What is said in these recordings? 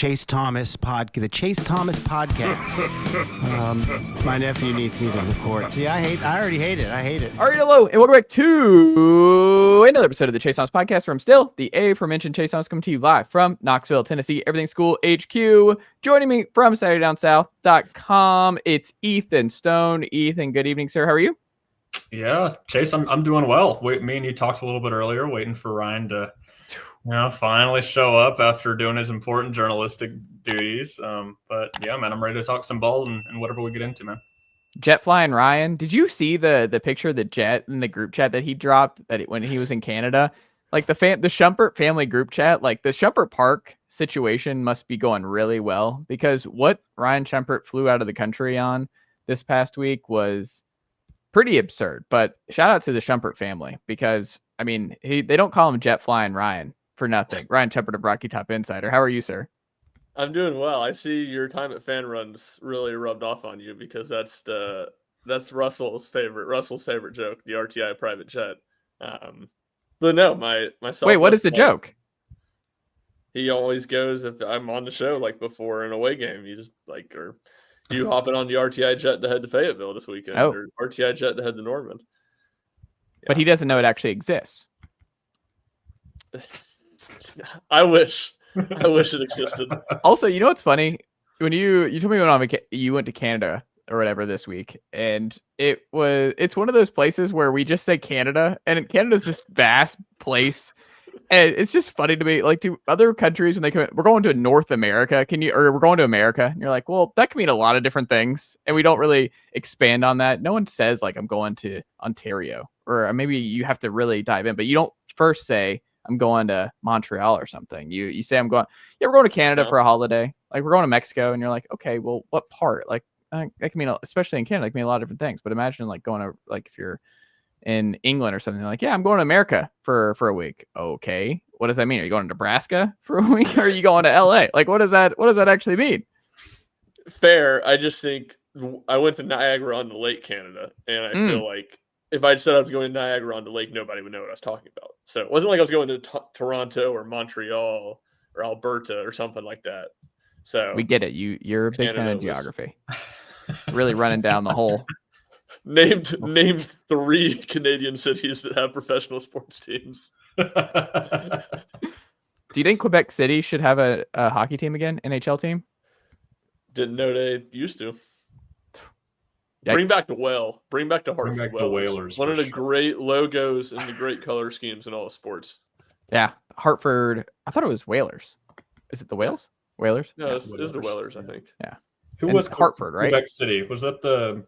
Chase Thomas podcast. My nephew needs me to record. See, I already hate it. I hate it. All right, hello, and welcome back to another episode of the Chase Thomas podcast from still the aforementioned Chase Thomas coming to you live from Knoxville, Tennessee, Everything School HQ. Joining me from SaturdayDownSouth.com, it's Ethan Stone. Ethan, good evening, sir. How are you? Yeah, Chase, I'm doing well. Me and you talked a little bit earlier, waiting for Ryan to, finally show up after doing his important journalistic duties. But yeah, man, I'm ready to talk some ball and whatever we get into, man. Jet flying Ryan, did you see the picture of the jet in the group chat that he dropped when he was in Canada? Like the Schumpert family group chat, like the Schumpert Park situation must be going really well, because what Ryan Schumpert flew out of the country on this past week was pretty absurd. But shout out to the Schumpert family, because I mean, they don't call him Jet Flying Ryan for nothing. Ryan Schumpert of Rocky Top Insider. How are you, sir? I'm doing well. I see your time at Fan Runs really rubbed off on you, because that's Russell's favorite joke, the RTI private jet. But no, myself. Wait, what is the joke? He always goes, if I'm on the show like before an away game, you just or you hopping on the RTI jet to head to Fayetteville this weekend, or RTI jet to head to Norman. Yeah. But he doesn't know it actually exists. I wish it existed. Also, you know what's funny? When you told me you went to Canada or whatever this week, and it's one of those places where we just say Canada, and Canada's this vast place, and it's just funny to me. Like, to other countries, when they come in, we're going to North America, we're going to America, and you're like, well, that can mean a lot of different things, and we don't really expand on that. No one says like I'm going to Ontario, or maybe you have to really dive in, but you don't first say I'm going to Montreal or something. You say we're going to Canada for a holiday. Like, we're going to Mexico, and you're like, okay, well, what part? Like, that can mean, especially in Canada, it can mean a lot of different things. But imagine like going to, like, if you're in England or something, like, yeah, I'm going to America for a week. Okay, what does that mean? Are you going to Nebraska for a week? Or are you going to LA? Like, what does that actually mean? Fair. I just think I went to Niagara on the Lake, Canada, and I feel like if I'd said I was going to Niagara on the Lake, nobody would know what I was talking about. So it wasn't like I was going to Toronto or Montreal or Alberta or something like that. So we get it. You're a big fan of geography. Really running down the whole. Named 3 Canadian cities that have professional sports teams. Do you think Quebec City should have a hockey team again, NHL team? Didn't know they used to. Yikes. Bring back the whale. Bring back the Hartford Bring back the Whalers. One of the great logos and the great color schemes in all of sports. Yeah, Hartford. I thought it was Whalers. Is it the Whales? Whalers? No, it's the Whalers, I think. Yeah. Who and was Hartford, right? Quebec City. Was that the?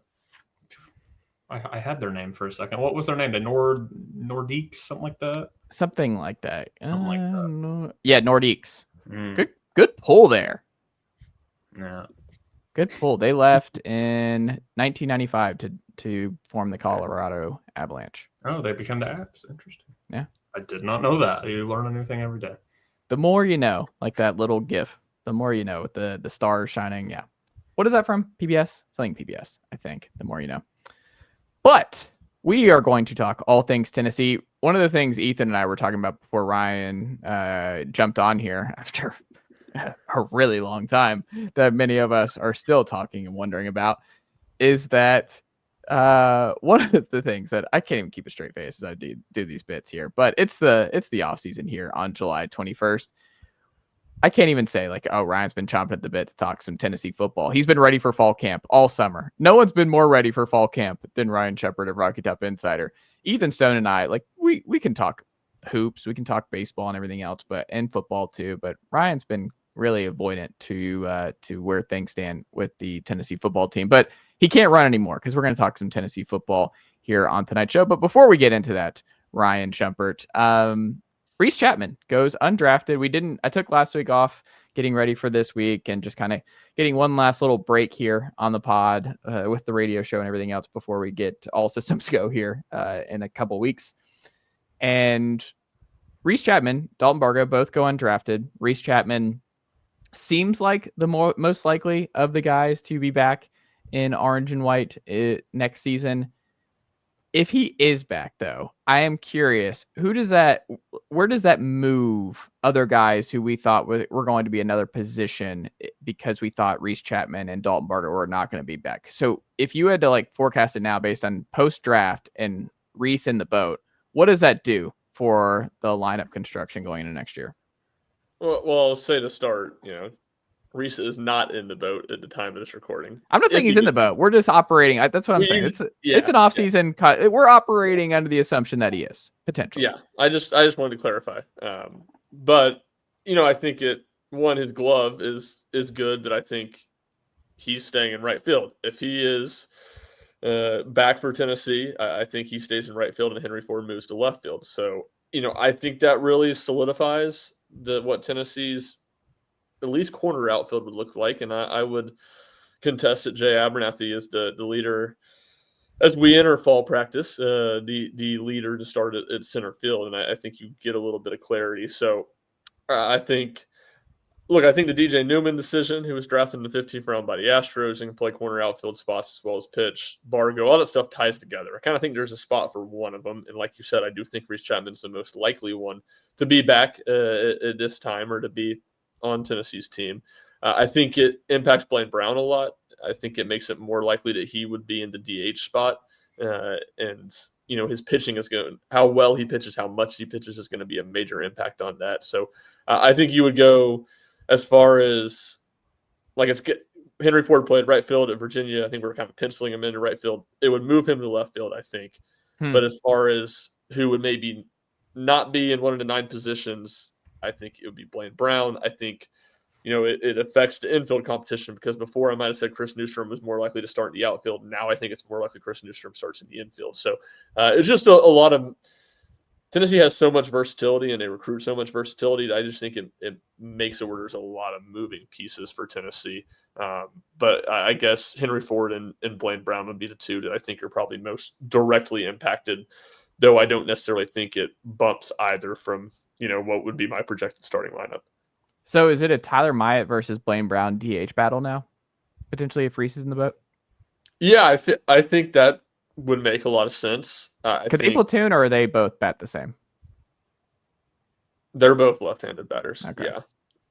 I had their name for a second. What was their name? The Nordiques, something like that. Something like that. Something like that. No. Yeah, Nordiques. Good pull there. Yeah. Good pull. They left in 1995 to form the Colorado Avalanche. Oh, they became the Avs. Interesting. Yeah. I did not know that. You learn a new thing every day. The more you know, like that little GIF. The more you know, with the stars shining. Yeah. What is that from? PBS? Something PBS, I think. The more you know. But we are going to talk all things Tennessee. One of the things Ethan and I were talking about before Ryan jumped on here after a really long time that many of us are still talking and wondering about is that one of the things that I can't even keep a straight face as I do these bits here, but it's the off season here on July 21st. I can't even say like, oh, Ryan's been chomping at the bit to talk some Tennessee football. He's been ready for fall camp all summer. No one's been more ready for fall camp than Ryan Schumpert of Rocky Top Insider. Ethan Stone and I, like, we can talk hoops, we can talk baseball and everything else, and football too. But Ryan's been really avoidant to where things stand with the Tennessee football team. But he can't run anymore, because we're going to talk some Tennessee football here on tonight's show. But before we get into that, Ryan Schumpert, Reese Chapman goes undrafted. I took last week off getting ready for this week and just kind of getting one last little break here on the pod with the radio show and everything else before we get all systems go here in a couple weeks. And Reese Chapman, Dalton Bargo, both go undrafted. Reese Chapman seems like the most likely of the guys to be back in orange and white next season. If he is back, though, I am curious. Where does that move other guys who we thought were going to be another position because we thought Reese Chapman and Dalton Barger were not going to be back? So if you had to like forecast it now based on post draft and Reese in the boat, what does that do for the lineup construction going into next year? Well, I'll say to start, Reese is not in the boat at the time of this recording. I'm not saying he's in the boat. We're just operating. That's what I'm saying. It's an off-season cut. We're operating under the assumption that he is potentially. Yeah, I just wanted to clarify. But I think his glove is good. That I think he's staying in right field. If he is back for Tennessee, I think he stays in right field, and Henry Ford moves to left field. So I think that really solidifies what Tennessee's at least corner outfield would look like, and I would contest that Jay Abernathy is the leader as we enter fall practice, the leader to start at center field, and I think you get a little bit of clarity. So I think the DJ Newman decision, who was drafted in the 15th round by the Astros and can play corner outfield spots as well as pitch, Bargo, all that stuff ties together. I kind of think there's a spot for one of them, and like you said, I do think Reese Chapman's the most likely one to be back at this time or to be on Tennessee's team. I think it impacts Blaine Brown a lot. I think it makes it more likely that he would be in the DH spot. And his pitching is how well he pitches, how much he pitches is going to be a major impact on that. So I think you would go as far as Henry Ford played right field at Virginia. I think we're kind of penciling him into right field. It would move him to left field, I think. But as far as who would maybe not be in one of the 9 positions, I think it would be Blaine Brown. I think, it affects the infield competition because before I might have said Chris Newstrom was more likely to start in the outfield. Now I think it's more likely Chris Newstrom starts in the infield. So it's just a lot of – Tennessee has so much versatility and they recruit so much versatility that I just think it makes it where there's a lot of moving pieces for Tennessee. But I guess Henry Ford and Blaine Brown would be the two that I think are probably most directly impacted, though I don't necessarily think it bumps either from – what would be my projected starting lineup. So is it a Tyler Myatt versus Blaine Brown DH battle now, potentially, if Reese is in the boat? Yeah, I think that would make a lot of sense. Could they platoon, or are they both bat the same? They're both left-handed batters. Okay. Yeah.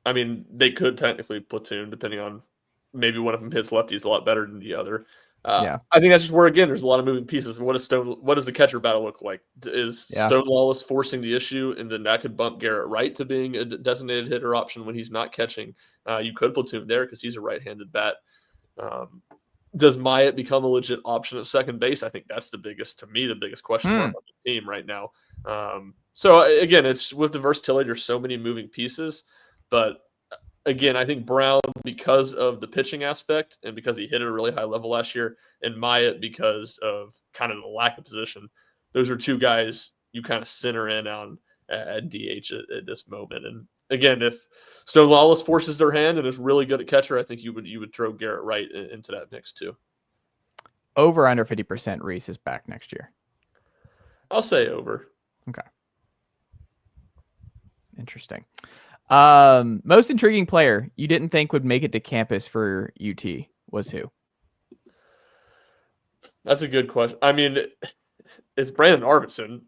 I mean, they could technically platoon, depending on maybe one of them hits lefties a lot better than the other. I think that's just where, again, there's a lot of moving pieces. What does the catcher battle look like? Is Stone Lawless forcing the issue, and then that could bump Garrett Wright to being a designated hitter option when he's not catching? You could platoon there because he's a right-handed bat. Does Myatt become a legit option at second base? I think that's the biggest question mark on the team right now. So again, it's with the versatility, there's so many moving pieces, but again, I think Brown, because of the pitching aspect and because he hit at a really high level last year, and Myatt because of kind of the lack of position, those are two guys you kind of center in on at DH at this moment. And again, if Stone Lawless forces their hand and is really good at catcher, I think you would throw Garrett Wright into that mix too. Over under 50% Reese is back next year. I'll say over. Okay. Interesting. Most intriguing player you didn't think would make it to campus for UT was who? That's a good question. I mean, it's Brandon Arvidson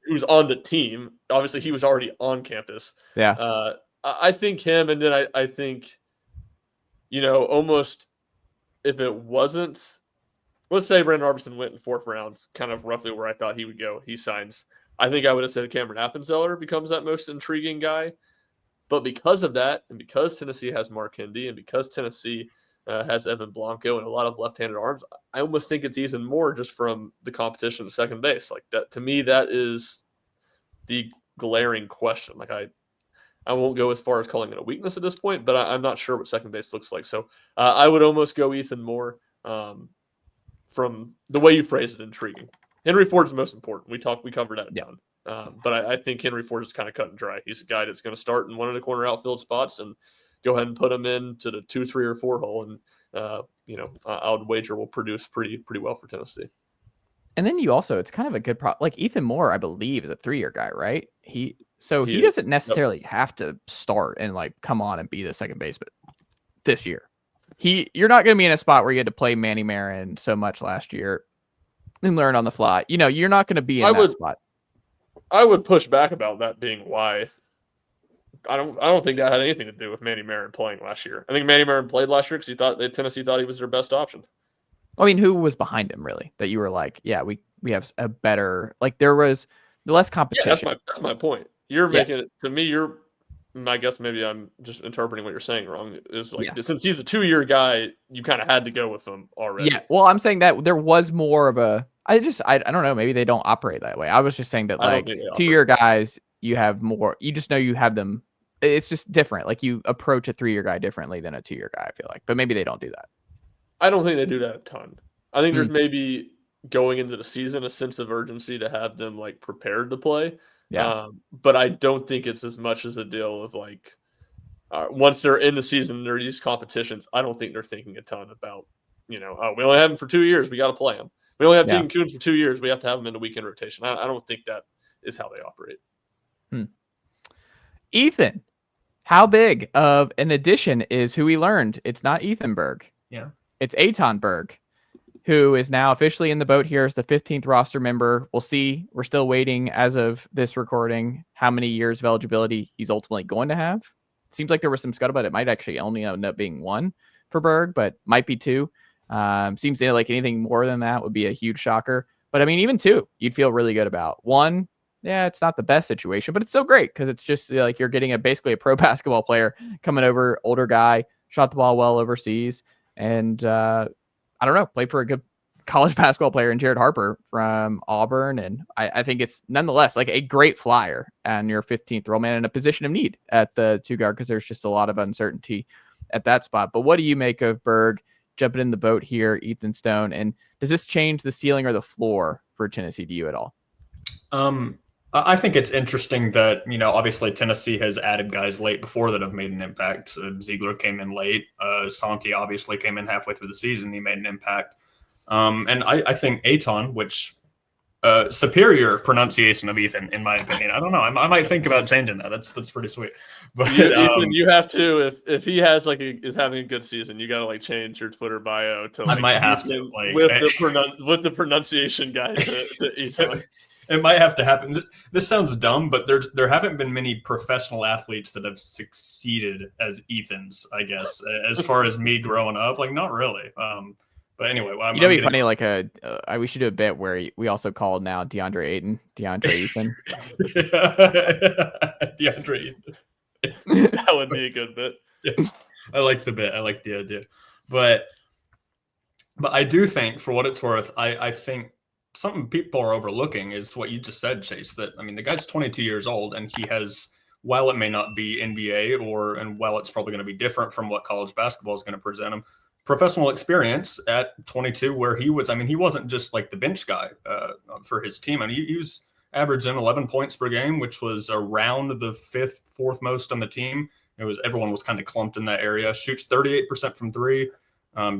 who's on the team. Obviously, he was already on campus. Yeah. I think him, and then I think, almost if it wasn't, let's say Brandon Arvidson went in 4th round, kind of roughly where I thought he would go. He signs. I think I would have said Cameron Appenzeller becomes that most intriguing guy. But because of that, and because Tennessee has Mark Hindy, and because Tennessee has Evan Blanco and a lot of left-handed arms, I almost think it's even more just from the competition at second base. Like that, to me, that is the glaring question. Like I won't go as far as calling it a weakness at this point, but I'm not sure what second base looks like. So I would almost go Ethan Moore from the way you phrase it, intriguing. Henry Ford's the most important. We covered that a ton. But I think Henry Ford is kind of cut and dry. He's a guy that's going to start in one of the corner outfield spots and go ahead and put him into the 2, 3, or 4 hole. And, I would wager will produce pretty well for Tennessee. And then it's kind of a good like Ethan Moore, I believe, is a 3-year guy, right? He doesn't necessarily have to start and come on and be the second baseman this year. You're not going to be in a spot where you had to play Manny Marin so much last year. and learn on the fly. You're not going to be in that spot. I would push back about that being why. I don't think that had anything to do with Manny Marin playing last year. I think Manny Marin played last year because Tennessee thought he was their best option. I mean, who was behind him really? That you were like, yeah, we have a better, like there was less competition. Yeah, that's my point. You're making it to me. I guess maybe I'm just interpreting what you're saying wrong. Is like since he's a 2-year guy, you kind of had to go with him already. Yeah. Well, I'm saying that there was more of a. I don't know. Maybe they don't operate that way. I was just saying that like 2-year guys, you have more. You just know you have them. It's just different. Like you approach a 3-year guy differently than a 2-year guy. I feel like, but maybe they don't do that. I don't think they do that a ton. I think there's maybe going into the season a sense of urgency to have them like prepared to play. Yeah. But I don't think it's as much as a deal of like once they're in the season, there are these competitions. I don't think they're thinking a ton about, we only have him for 2 years. We got to play him. We only have Tegan Kuhn for 2 years. We have to have him in the weekend rotation. I don't think that is how they operate. Ethan, how big of an addition is who we learned? It's not Ethan Burg. Yeah. It's Aton Burg, who is now officially in the boat here as the 15th roster member. We'll see. We're still waiting as of this recording how many years of eligibility he's ultimately going to have. Seems like there was some scuttlebutt. It might actually only end up being 1 for Burg, but might be 2. Seems like anything more than that would be a huge shocker. But I mean, even 2, you'd feel really good about. 1, it's not the best situation, but it's so great because it's just like you're getting basically a pro basketball player coming over, older guy, shot the ball well overseas. And I don't know, played for a good college basketball player in Jared Harper from Auburn. And I think it's nonetheless like a great flyer and your 15th role man in a position of need at the 2 guard because there's just a lot of uncertainty at that spot. But what do you make of Burg jumping in the boat here, Ethan Stone? And does this change the ceiling or the floor for Tennessee to you at all? I think it's interesting that, obviously Tennessee has added guys late before that have made an impact. Ziegler came in late. Santi obviously came in halfway through the season. He made an impact. And I think Aton, which superior pronunciation of Ethan, in my opinion. I don't know. I might think about changing that. That's pretty sweet. But Ethan, you have to if he has is having a good season, you got to change your Twitter bio to I might have to with the pronunciation guy to Ethan. It might have to happen. This sounds dumb, but there haven't been many professional athletes that have succeeded as Ethans, I guess, as far as me growing up. Not really. But anyway. It'd be funny, we should do a bit where we also call now DeAndre Ayton, DeAndre Ethan. DeAndre Ethan. That would be a good bit. Yeah. I like the bit. I like the idea. But I do think, for what it's worth, I think something people are overlooking is what you just said, Chase, that, the guy's 22 years old and he has, while it may not be NBA and while it's probably going to be different from what college basketball is going to present him, professional experience at 22 where he was, he wasn't just like the bench guy for his team. He was averaging 11 points per game, which was around the 5th, 4th most on the team. Everyone was kind of clumped in that area. Shoots 38% from 3.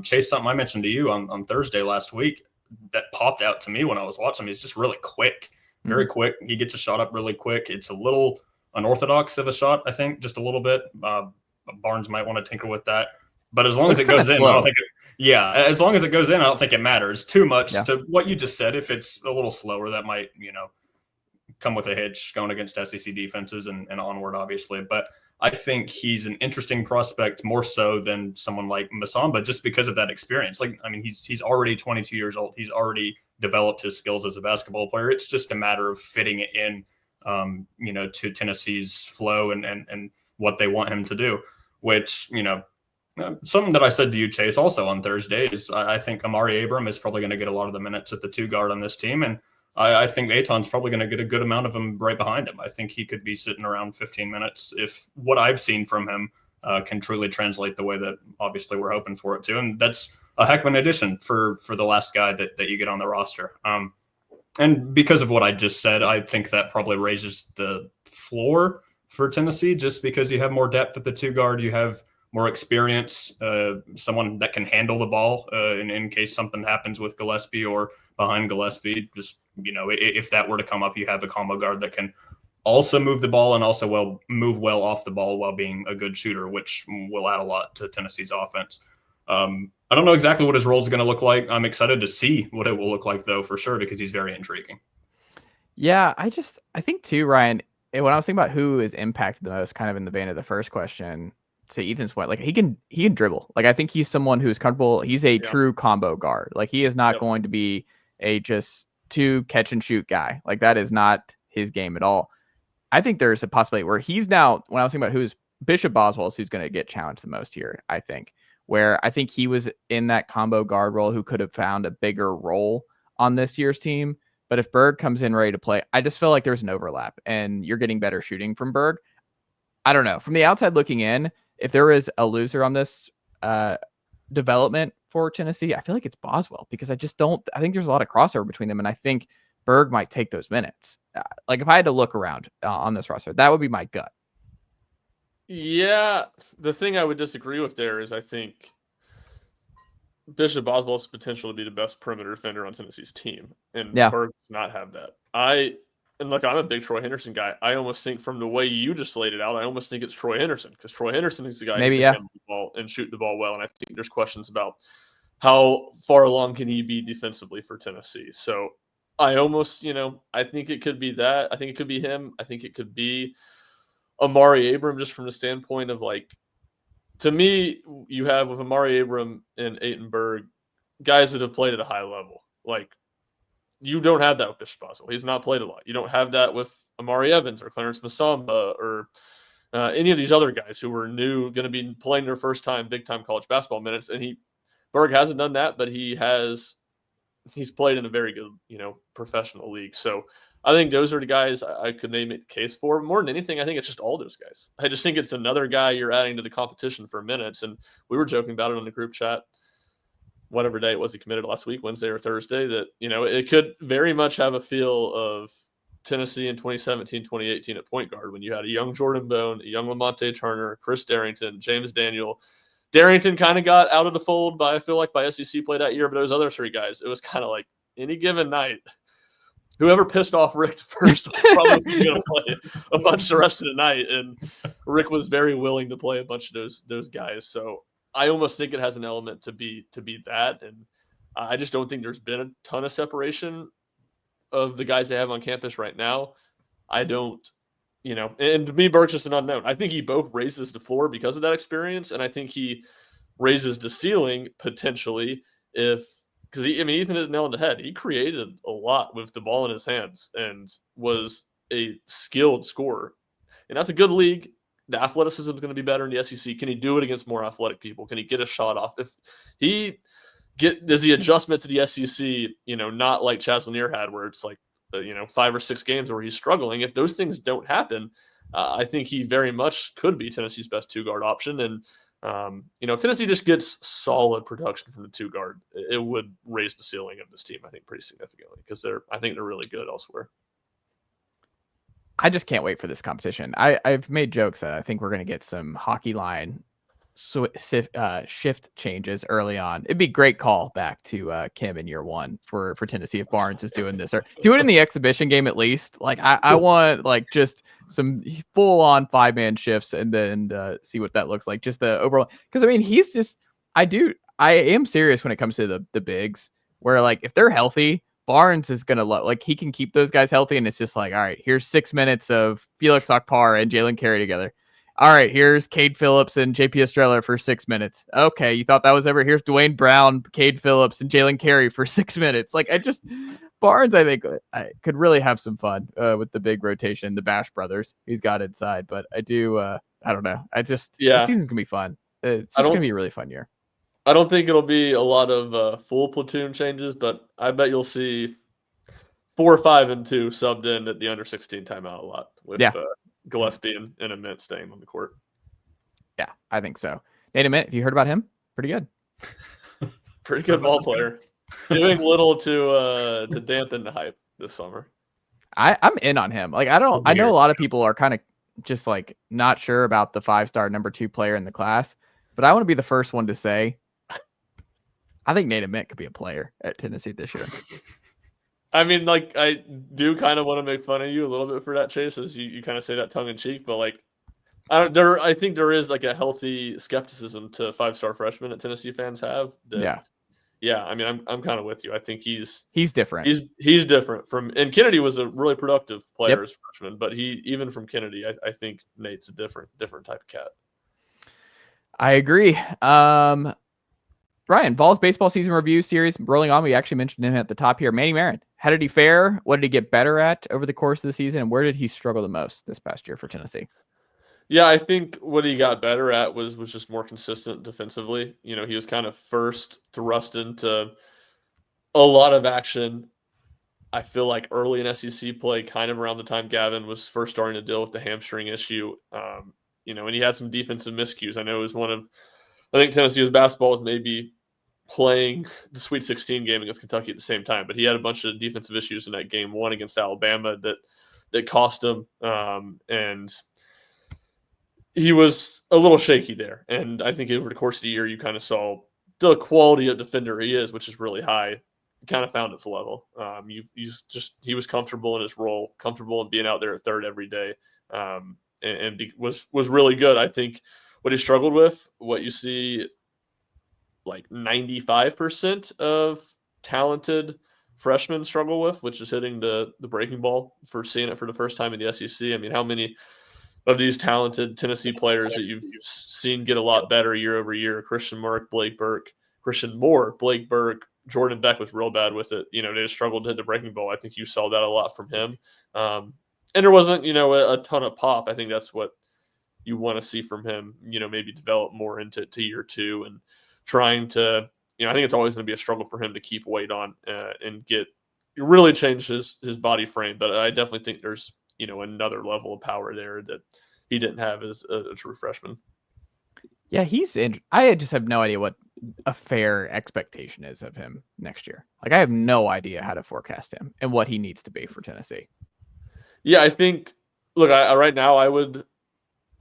Chase, something I mentioned to you on Thursday last week that popped out to me when I was watching him. He's just really quick, very quick. He gets a shot up really quick. It's a little unorthodox of a shot, I think, just a little bit. Barnes might want to tinker with that, but as long as it goes in, I don't think as long as it goes in, I don't think it matters too much to what you just said. If it's a little slower, that might, come with a hitch going against SEC defenses and onward, obviously. But I think he's an interesting prospect more so than someone like Masamba just because of that experience. He's already 22 years old. He's already developed his skills as a basketball player. It's just a matter of fitting it in, to Tennessee's flow and what they want him to do, which, something that I said to you, Chase, also on Thursday is I think Amari Abram is probably going to get a lot of the minutes at the 2 guard on this team. And I think Aton's probably going to get a good amount of them right behind him. I think he could be sitting around 15 minutes if what I've seen from him can truly translate the way that obviously we're hoping for it to. And that's a heck of an addition for the last guy that you get on the roster. And because of what I just said, I think that probably raises the floor for Tennessee just because you have more depth at the 2 guard. You have more experience, someone that can handle the ball in case something happens with Gillespie or behind Gillespie. Just, if that were to come up, you have a combo guard that can also move the ball and also move well off the ball while being a good shooter, which will add a lot to Tennessee's offense. I don't know exactly what his role is going to look like. I'm excited to see what it will look like, though, for sure, because he's very intriguing. Yeah, I think too, Ryan, when I was thinking about who is impacted the most, kind of in the vein of the first question, to Ethan's point, like he can dribble. Like I think he's someone who's comfortable. He's a true combo guard. Like he is not going to be a just 2 catch and shoot guy. Like that is not his game at all. I think there's a possibility where he's now, when I was thinking about who's Bishop Boswell is who's going to get challenged the most here, I think, where I think he was in that combo guard role who could have found a bigger role on this year's team. But if Burg comes in ready to play, I just feel like there's an overlap and you're getting better shooting from Burg. I don't know. From the outside looking in, if there is a loser on this development for Tennessee, I feel like it's Boswell because I think there's a lot of crossover between them. And I think Burg might take those minutes. Like if I had to look around on this roster, that would be my gut. Yeah. The thing I would disagree with there is I think Bishop Boswell's potential to be the best perimeter defender on Tennessee's team. And Burg does not have that. And look, I'm a big Troy Henderson guy. I almost think from the way you just laid it out, I almost think it's Troy Henderson because Troy Henderson is the guy who can handle the ball and shoot the ball well. And I think there's questions about how far along can he be defensively for Tennessee. So I almost, I think it could be that. I think it could be him. I think it could be Amari Abram just from the standpoint of like, to me, you have with Amari Abram and Aiton Burg, guys that have played at a high level. Like, you don't have that with Bishop Boswell. He's not played a lot. You don't have that with Amari Evans or Clarence Masamba or any of these other guys who were new, going to be playing their first time, big-time college basketball minutes. And Burg hasn't done that, but he's played in a very good, professional league. So I think those are the guys I could name a case for. More than anything, I think it's just all those guys. I just think it's another guy you're adding to the competition for minutes. And we were joking about it on the group chat, whatever day it was he committed last week, Wednesday or Thursday, that, it could very much have a feel of Tennessee in 2017, 2018 at point guard when you had a young Jordan Bone, a young Lamonte Turner, Chris Darrington, James Daniel. Darrington kind of got out of the fold by SEC play that year, but those other 3 guys, it was kind of like any given night, whoever pissed off Rick first was probably going to play a bunch the rest of the night. And Rick was very willing to play a bunch of those guys. So I almost think it has an element to be that. And I just don't think there's been a ton of separation of the guys they have on campus right now. I don't, and to me, Burke's just an unknown. I think he both raises the floor because of that experience. And I think he raises the ceiling potentially because Ethan hit the nail on the head. He created a lot with the ball in his hands and was a skilled scorer. And that's a good league. The athleticism is going to be better in the SEC. Can he do it against more athletic people? Can he get a shot off? If he does the adjustment to the SEC, not like Chaz Lanier had where it's like, 5 or 6 games where he's struggling. If those things don't happen, I think he very much could be Tennessee's best 2-guard option. And, if Tennessee just gets solid production from the 2-guard, it would raise the ceiling of this team, I think, pretty significantly because I think they're really good elsewhere. I just can't wait for this competition. I've made jokes that I think we're going to get some hockey line shift changes early on. It'd be a great call back to Kim in year 1 for Tennessee if Barnes is doing this, or do it in the exhibition game at least. Like I want like just some full on 5-man shifts and then see what that looks like. Just the overall, because I mean he's just I am serious when it comes to the bigs where like if they're healthy, Barnes is going to like he can keep those guys healthy and it's just like, all right, here's 6 minutes of Felix Akpar and Jalen Carey together. All right, here's Cade Phillips and JP Estrella for 6 minutes. Okay, you thought that was ever? Here's Dwayne Brown, Cade Phillips, and Jalen Carey for 6 minutes. Like, Barnes, I think, I could really have some fun with the big rotation, the Bash brothers he's got inside. But I don't know. The season's going to be fun. It's just going to be a really fun year. I don't think it'll be a lot of full platoon changes, but I bet you'll see 4, 5, and 2 subbed in at the under 16 timeout a lot with Gillespie and Ament staying on the court. Yeah, I think so. Nate Ament, have you heard about him? Pretty good. Pretty good ball player. Doing little to dampen the hype this summer. I'm in on him. Like I know a lot of people are kind of just like not sure about the 5-star number 2 player in the class, but I want to be the first one to say I think Nate Ament could be a player at Tennessee this year. I mean, like, I do kind of want to make fun of you a little bit for that, Chase, as you kind of say that tongue in cheek, but like, I think there is like a healthy skepticism to 5-star freshmen that Tennessee fans have. Yeah. I mean, I'm kind of with you. I think he's different. He's different from, and Kennedy was a really productive player Yep. as a freshman, but even from Kennedy, I think Nate's a different type of cat. I agree. Brian, Vols baseball season review series rolling on. We actually mentioned him at the top here. Manny Marin, how did he fare? What did he get better at over the course of the season? And where did he struggle the most this past year for Tennessee? Yeah, I think what he got better at was just more consistent defensively. You know, he was kind of first thrust into a lot of action. I feel like early in SEC play, kind of around the time Gavin was first starting to deal with the hamstring issue, you know, and he had some defensive miscues. I know it was I think Tennessee's basketball was maybe playing the Sweet 16 game against Kentucky at the same time, but he had a bunch of defensive issues in that game one against Alabama that cost him, and he was a little shaky there. And I think over the course of the year, you kind of saw the quality of defender he is, which is really high, kind of found its level. He was comfortable in his role, comfortable in being out there at third every day, and was really good. I think what he struggled with, what you see like 95% of talented freshmen struggle with, which is hitting the breaking ball, for seeing it for the first time in the SEC. I mean, how many of these talented Tennessee players that you've seen get a lot better year over year? Christian Moore, Blake Burg, Jordan Beck was real bad with it. You know, they just struggled to hit the breaking ball. I think you saw that a lot from him. And there wasn't, you know, a ton of pop. I think that's what you want to see from him, you know, maybe develop more into year two and trying to, you know, I think it's always going to be a struggle for him to keep weight on and really change his body frame. But I definitely think there's, you know, another level of power there that he didn't have as a true freshman. Yeah, I just have no idea what a fair expectation is of him next year. Like, I have no idea how to forecast him and what he needs to be for Tennessee. Yeah, I think, look, right now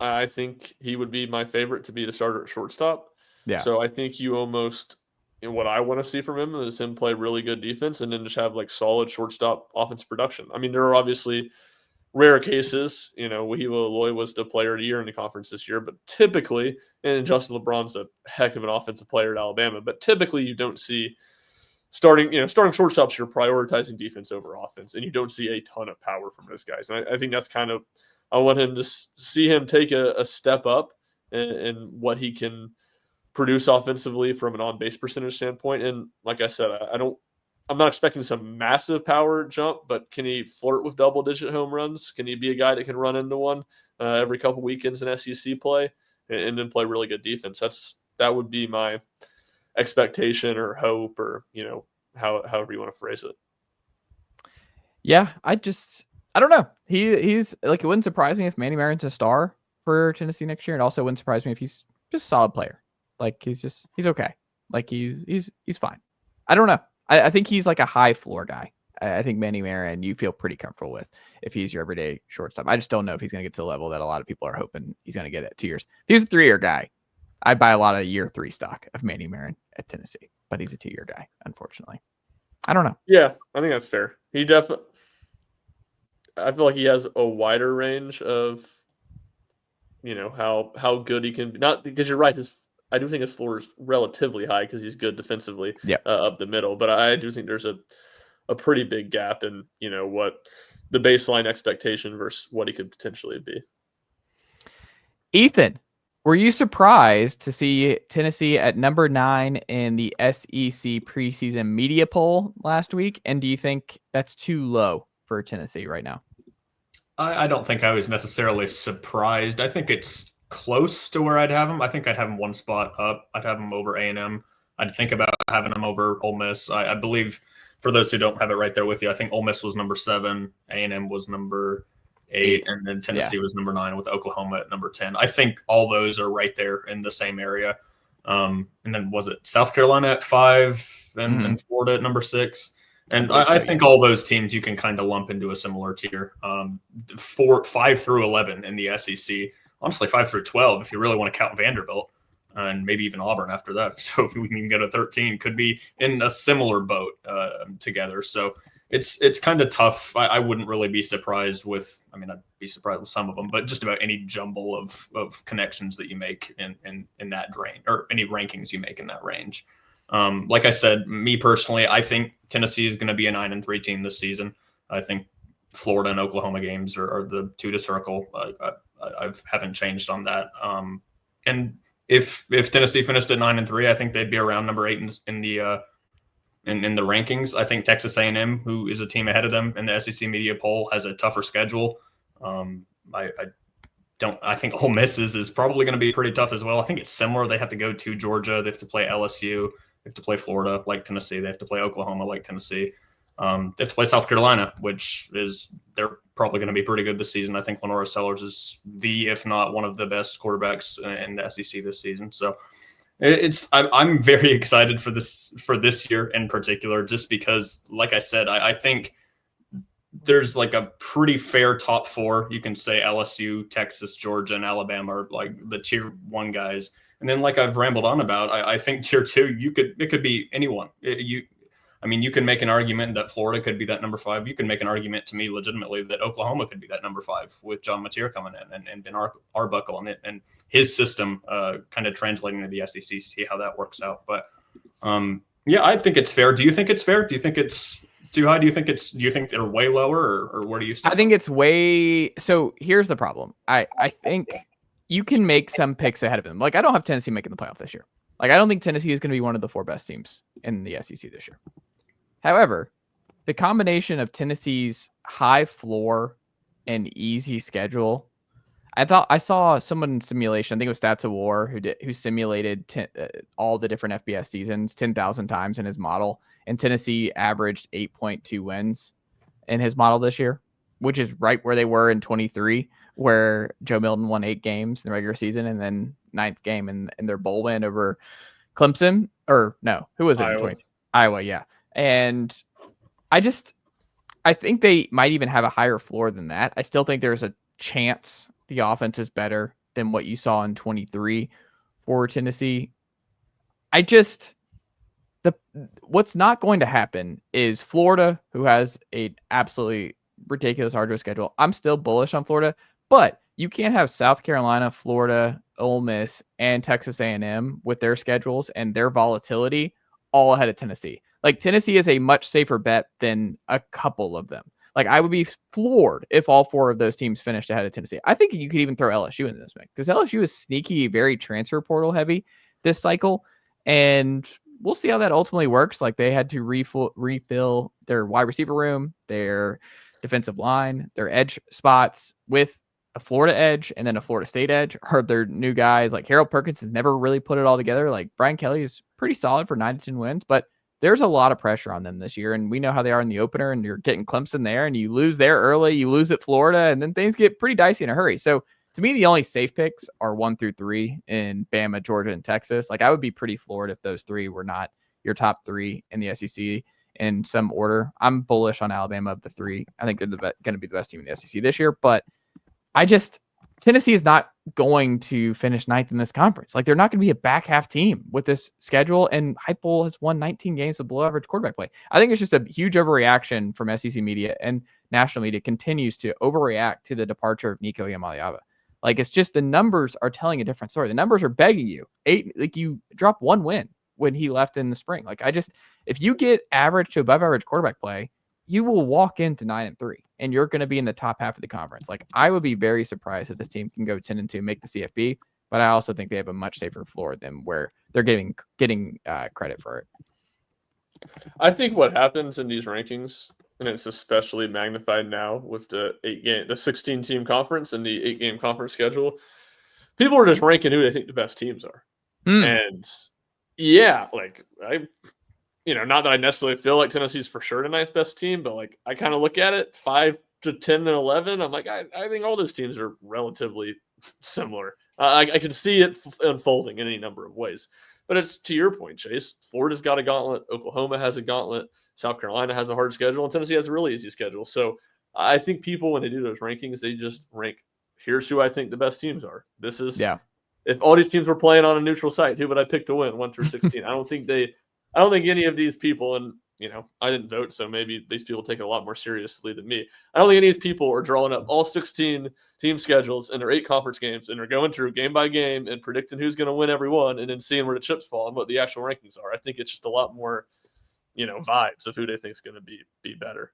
I think he would be my favorite to be the starter at shortstop. Yeah. So I think you almost, you know, what I want to see from him is him play really good defense and then just have like solid shortstop offensive production. I mean, there are obviously rare cases, you know, Wahiwa Aloy was the player of the year in the conference this year, but typically, and Justin LeBron's a heck of an offensive player at Alabama, but typically you don't see starting shortstops, you're prioritizing defense over offense, and you don't see a ton of power from those guys. And I think that's kind of, I want him to see him take a step up in what he can produce offensively from an on-base percentage standpoint. And like I said, I'm not expecting some massive power jump, but can he flirt with double-digit home runs? Can he be a guy that can run into one every couple weekends in SEC play and then play really good defense? That would be my expectation or hope, or, you know, however you want to phrase it. Yeah, I don't know. He's like, it wouldn't surprise me if Manny Marin's a star for Tennessee next year. It also wouldn't surprise me if he's just a solid player. Like, he's okay. Like, he's fine. I don't know. I think he's like a high floor guy. I think Manny Marin, you feel pretty comfortable with if he's your everyday shortstop. I just don't know if he's going to get to the level that a lot of people are hoping he's going to get at 2 years. If he's a 3-year guy, I'd buy a lot of year 3 stock of Manny Marin at Tennessee, but he's a 2-year guy, unfortunately. I don't know. Yeah, I think that's fair. He definitely, I feel like he has a wider range of, you know, how good he can be. Not because you're right, I do think his floor is relatively high because he's good defensively up the middle. But I do think there's a pretty big gap in, you know, what the baseline expectation versus what he could potentially be. Ethan, were you surprised to see Tennessee at number 9 in the SEC preseason media poll last week? And do you think that's too low for Tennessee right now? I don't think I was necessarily surprised. I think it's close to where I'd have him. I think I'd have him one spot up. I'd have him over A&M. I'd think about having him over Ole Miss. I believe, for those who don't have it right there with you, I think Ole Miss was number 7, A&M was number 8, and then Tennessee was number 9 with Oklahoma at number 10. I think all those are right there in the same area. And then was it South Carolina at 5 and Florida at number 6? And I think all those teams you can kind of lump into a similar tier. 5 through 11 in the SEC. Honestly, 5 through 12, if you really want to count Vanderbilt, and maybe even Auburn after that. So we can go to 13, could be in a similar boat together. So it's kind of tough. I wouldn't really be surprised with. I mean, I'd be surprised with some of them, but just about any jumble of connections that you make in that range, or any rankings you make in that range. Like I said, me personally, I think Tennessee is going to be a 9-3 team this season. I think Florida and Oklahoma games are the two to circle. I haven't changed on that. And if Tennessee finished at 9-3, I think they'd be around number 8 in the rankings. I think Texas A&M, who is a team ahead of them in the SEC media poll, has a tougher schedule. I think Ole Miss is probably going to be pretty tough as well. I think it's similar. They have to go to Georgia. They have to play LSU. They have to play Florida like Tennessee. They have to play Oklahoma like Tennessee. They have to play South Carolina, which they're probably going to be pretty good this season. I think Lenora Sellers is if not one of the best quarterbacks in the SEC this season. So I'm very excited for this year in particular, just because, like I said, I think there's like a pretty fair top 4. You can say LSU, Texas, Georgia, and Alabama are like the tier 1 guys. And then, like I've rambled on about, I think tier 2, it could be anyone. You can make an argument that Florida could be that number 5. You can make an argument to me legitimately that Oklahoma could be that number 5 with John Mateer coming in and Ben Arbuckle on it and his system kind of translating to the SEC, see how that works out. But I think it's fair. Do you think it's fair? Do you think it's too high? Do you think they're way lower, or where do you stand? I think it's way. So here's the problem. I think you can make some picks ahead of them. Like, I don't have Tennessee making the playoff this year. Like, I don't think Tennessee is going to be one of the 4 best teams in the SEC this year. However, the combination of Tennessee's high floor and easy schedule, I saw someone simulation. I think it was Stats of War who simulated all the different FBS seasons 10,000 times in his model, and Tennessee averaged 8.2 wins in his model this year, which is right where they were in 23, where Joe Milton won 8 games in the regular season, and then 9th game in their bowl win over Clemson, or no, who was it? Iowa. Iowa, yeah. And I think they might even have a higher floor than that. I still think there's a chance the offense is better than what you saw in 23 for Tennessee. What's not going to happen is Florida, who has a absolutely ridiculous arduous schedule. I'm still bullish on Florida, but you can't have South Carolina, Florida, Ole Miss, and Texas A&M with their schedules and their volatility all ahead of Tennessee. Like, Tennessee is a much safer bet than a couple of them. Like, I would be floored if all 4 of those teams finished ahead of Tennessee. I think you could even throw LSU in this mix, because LSU is sneaky, very transfer portal heavy this cycle. And we'll see how that ultimately works. Like, they had to refill their wide receiver room, their defensive line, their edge spots with a Florida edge and then a Florida State edge. Are their new guys. Like, Harold Perkins has never really put it all together. Like, Brian Kelly is pretty solid for 9 to 10 wins, but there's a lot of pressure on them this year. And we know how they are in the opener, and you're getting Clemson there, and you lose there early, you lose at Florida, and then things get pretty dicey in a hurry. So to me, the only safe picks are 1 through 3 in Bama, Georgia, and Texas. Like, I would be pretty floored if those 3 were not your top 3 in the SEC in some order. I'm bullish on Alabama of the 3. I think they're going to be the best team in the SEC this year, but Tennessee is not going to finish 9th in this conference. Like, they're not going to be a back half team with this schedule, and Heupel has won 19 games with below average quarterback play. I think it's just a huge overreaction from SEC media, and national media continues to overreact to the departure of Nico Iamaleava. Like, it's just the numbers are telling a different story. The numbers are begging you. You drop 1 win when he left in the spring. Like, if you get average to above average quarterback play, you will walk into 9-3, and you're going to be in the top half of the conference. Like, I would be very surprised if this team can go 10-2, make the CFB, but I also think they have a much safer floor than where they're getting credit for it. I think what happens in these rankings, and it's especially magnified now with the 16-team conference and the 8-game conference schedule, people are just ranking who they think the best teams are. And yeah, like, not that I necessarily feel like Tennessee's for sure the 9th best team, but like, I kind of look at it 5 to 10 and 11. I'm like, I think all those teams are relatively similar. I can see it unfolding in any number of ways. But it's to your point, Chase. Florida's got a gauntlet. Oklahoma has a gauntlet. South Carolina has a hard schedule, and Tennessee has a really easy schedule. So I think people, when they do those rankings, they just rank, here's who I think the best teams are. This is, if all these teams were playing on a neutral site, who would I pick to win 1 through 16? I don't think any of these people, and I didn't vote, so maybe these people take it a lot more seriously than me. I don't think any of these people are drawing up all 16 team schedules and their 8 conference games and are going through game by game and predicting who's going to win every one and then seeing where the chips fall and what the actual rankings are. I think it's just a lot more, vibes of who they think is going to be better.